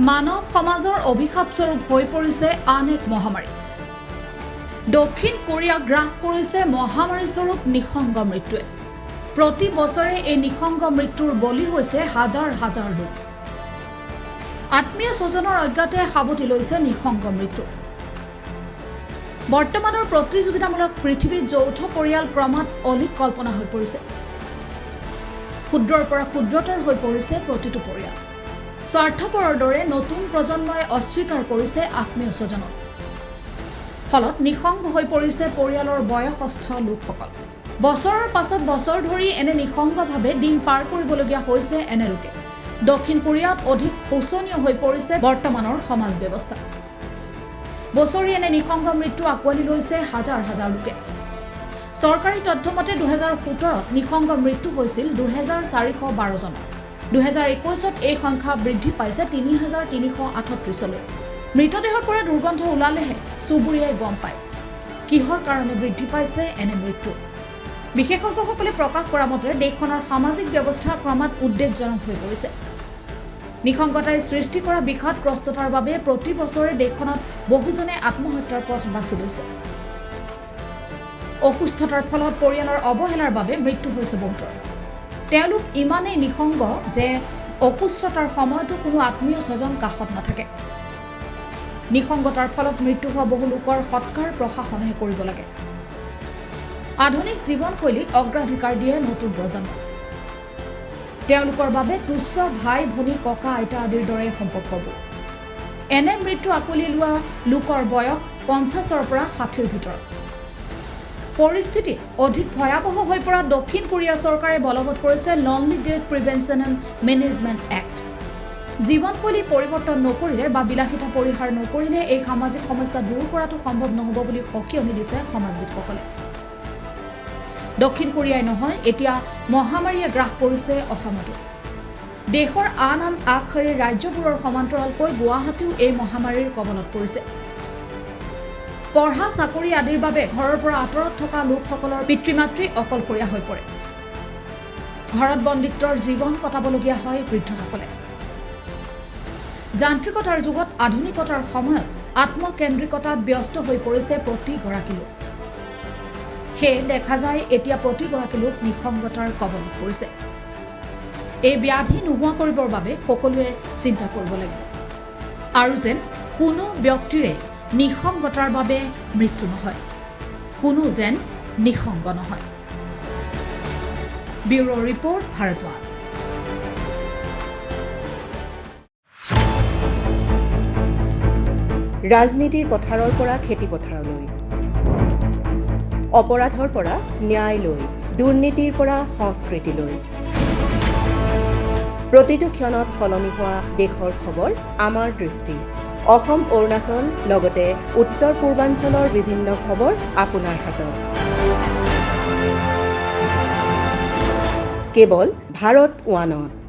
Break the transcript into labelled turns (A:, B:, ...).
A: মানৱ সমাজৰ অভিশাপস্বৰূপ হৈ পৰিছে আন এক মহামাৰী। দক্ষিণ কোৰিয়া গ্ৰাস কৰিছে মহামাৰীস্বৰূপ নিঃসংগ মৃত্যুৱে। প্ৰতি বছৰে এই নিঃসংগ মৃত্যুৰ বলি হৈছে হাজাৰ হাজাৰ লোক। আত্মীয় স্বজনৰ অজ্ঞাতে সাৱটি লৈছে নিঃসংগ মৃত্যু। বৰ্তমানৰ প্ৰতিযোগিতামূলক পৃথিৱীত যৌথ পৰিয়াল ক্ৰমাৎ অলিক কল্পনা হৈ পৰিছে। ক্ষুদ্ৰৰ পৰা ক্ষুদ্ৰতৰ হৈ পৰিছে প্ৰতিটো পৰিয়াল। স্বাৰ্থপৰৰ দৰে নতুন প্ৰজন্মই অস্বীকাৰ কৰিছে আত্মীয় স্বজনক। ফলত নিঃসংগ হৈ পৰিছে পৰিয়ালৰ বয়সস্থ লোকসকল। বছৰৰ পাছত বছৰ ধৰি এনে নিঃসংগভাৱে দিন পাৰ কৰিবলগীয়া হৈছে এনে লোকে। দক্ষিণ কোৰিয়াত অধিক শোচনীয় হৈ পৰিছে বৰ্তমানৰ সমাজ ব্যৱস্থা। বছৰি এনে নিঃসংগ মৃত্যু আঁকোৱালি লৈছে হাজাৰ হাজাৰ লোকে। চৰকাৰী তথ্যমতে 2017ত নিঃসংগ মৃত্যু হৈছিল 2412 জনৰ। 2021ত এই সংখ্যা বৃদ্ধি পাইছে 3338লৈ। মৃতদেহৰ পৰা দুৰ্গন্ধ ওলালেহে চুবুৰীয়াই গম পায় কিহৰ কাৰণে বৃদ্ধি পাইছে এনে মৃত্যু। বিশেষজ্ঞসকলে প্ৰকাশ কৰা মতে দেশখনৰ সামাজিক ব্যৱস্থা ক্ৰমাৎ উদ্বেগজনক হৈ পৰিছে। নিঃসংগতাই সৃষ্টি কৰা বিষাদগ্ৰস্ততাৰ বাবে প্ৰতি বছৰে দেশখনত বহুজনে আত্মহত্যাৰ পথ বাছি লৈছে। অসুস্থতাৰ ফলত পৰিয়ালৰ অৱহেলাৰ বাবে মৃত্যু হৈছে বহুতৰ। তেওঁলোক ইমানেই নিঃসংগ যে অসুস্থতাৰ সময়তো কোনো আত্মীয় স্বজন কাষত নাথাকে। নিঃসংগতাৰ ফলত মৃত্যু হোৱা বহু লোকৰ সৎকাৰ প্ৰশাসনেহে কৰিব লাগে। আধুনিক জীৱনশৈলীক অগ্ৰাধিকাৰ দিয়ে নতুন প্ৰজন্ম। তেওঁলোকৰ বাবে তুচ্ছ ভাই ভনী ককা আইতা আদিৰ দৰে সম্পৰ্কবোৰ। এনে মৃত্যু আঁকোৱালি লোৱা লোকৰ বয়স 50ৰ পৰা 60ৰ ভিতৰত। পৰিস্থিতি অধিক ভয়াৱহ হৈ পৰা দক্ষিণ কোৰিয়া চৰকাৰে বলবৎ কৰিছে lonely death prevention and management act. জীৱনশৈলী পৰিৱৰ্তন নকৰিলে বা বিলাসিতা পৰিহাৰ নকৰিলে এই সামাজিক সমস্যা দূৰ কৰাটো সম্ভৱ নহ'ব বুলি সকিয়নি দিছে সমাজবিদসকলে। দক্ষিণ কোৰিয়াই নহয়, এতিয়া মহামাৰীয়ে গ্ৰাস কৰিছে অসমতো। দেশৰ আন আন আগশাৰীৰ ৰাজ্যবোৰৰ সমান্তৰালকৈ গুৱাহাটীও এই মহামাৰীৰ কবলত পৰিছে। পঢ়া চাকৰি আদিৰ বাবে ঘৰৰ পৰা আঁতৰত থকা লোকসকলৰ পিতৃ মাতৃ অকলশৰীয়া হৈ পৰে। ঘৰত বন্দীত্বৰ জীৱন কটাবলগীয়া হয় বৃদ্ধসকলে। যান্ত্ৰিকতাৰ যুগত আধুনিকতাৰ সময়ত আত্মকেন্দ্ৰিকতাত ব্যস্ত হৈ পৰিছে প্ৰতিগৰাকী লোক। সেয়ে দেখা যায় এতিয়া প্ৰতিগৰাকী লোক নিঃসংগতাৰ কবলত পৰিছে। এই ব্যাধি নোহোৱা কৰিবৰ বাবে সকলোৱে চিন্তা কৰিব লাগিব আৰু যেন কোনো ব্যক্তিৰে নিঃসংগতাৰ বাবে মৃত্যু নহয়, কোনো যেন নিঃসংগ নহয়। ব্যুৰো ৰিপৰ্ট, ভাৰতৱান।
B: ৰাজনীতিৰ পথাৰৰ পৰা খেতি পথাৰলৈ, অপৰাধৰ পৰা ন্যায়লৈ, দুৰ্নীতিৰ পৰা সংস্কৃতিলৈ, প্ৰতিটো ক্ষণত সলনি হোৱা দেশৰ খবৰ আমাৰ দৃষ্টি। অসম, অৰুণাচল লগতে উত্তৰ পূৰ্বাঞ্চলৰ বিভিন্ন খবৰ আপোনাৰ হাতত। কেৱল ভাৰত ওৱানত।